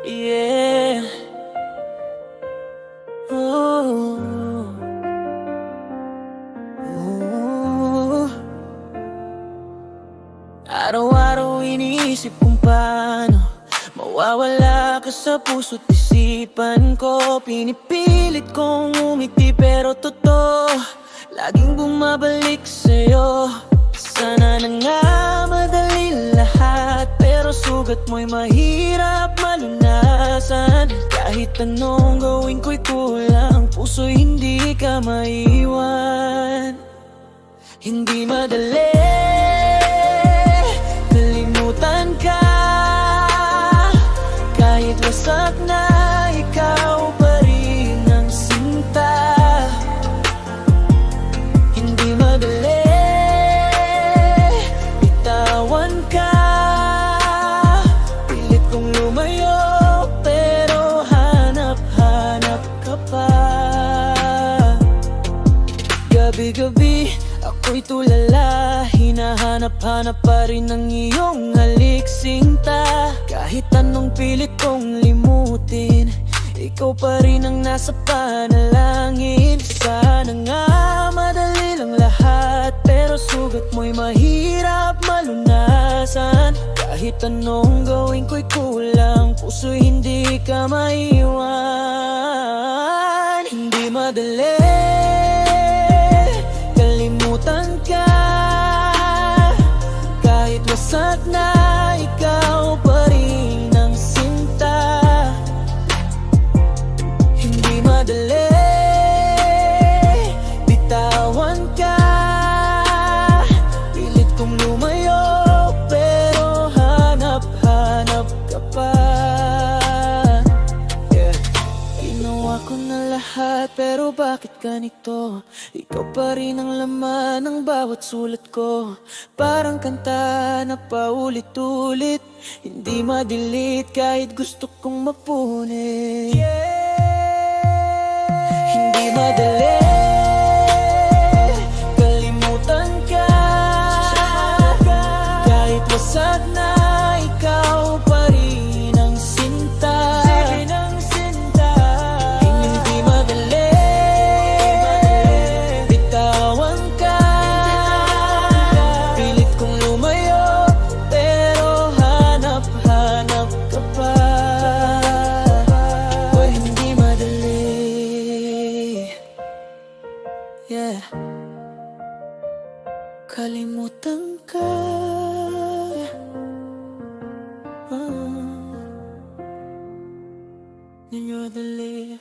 Yeah. Ooh. Ooh. Araw-araw iniisip kung paano mawawala ka sa puso't isipan ko. Pinipilit kong umiti pero totoo, laging bumabalik sa'yo. Sana na nga madali lahat, pero sugat mo'y mahirap malunasan. Kahit anong gawin ko'y kulang, puso'y hindi ka maiwan. Hindi madali kalimutan ka, kahit wasak na ikaw pa rin ang sinta. Hindi madali bitawan ka, pilit kong lumayo pero hanap-hanap ka pa. Gabi-gabi ako'y tulala, hinahanap-hanap pa rin ang iyong halik sinta. Kahit anong pilit kong limutin, ikaw pa rin ang nasa panalangin. Sana nga madali lang lahat, pero sugat mo'y mahirap malunasan. Kahit anong gawin ko'y kulang, puso'y hindi ka maiwan. Hindi madali kalimutan ka, kahit wasak na ikaw pa rin ang sinta. Hindi madali bitawan ka, pilit kong lumayo pero hanap-hanap ka pa. Ginawa ko na lahat pero bakit ganito? Ikaw pa rin ang laman ng bawat sulat ko. Parang kanta na paulit-ulit, hindi ma-delete kahit gusto kong mapunit. Hindi madali kalimutan ka, kahit wasak na ikaw pa rin ang sinta. Hindi madali bitawan ka, pilit kong lumayo pero hanap-hanap ka pa. Boy, hindi madali. Yeah. Kalimutan ka. Hindi madali.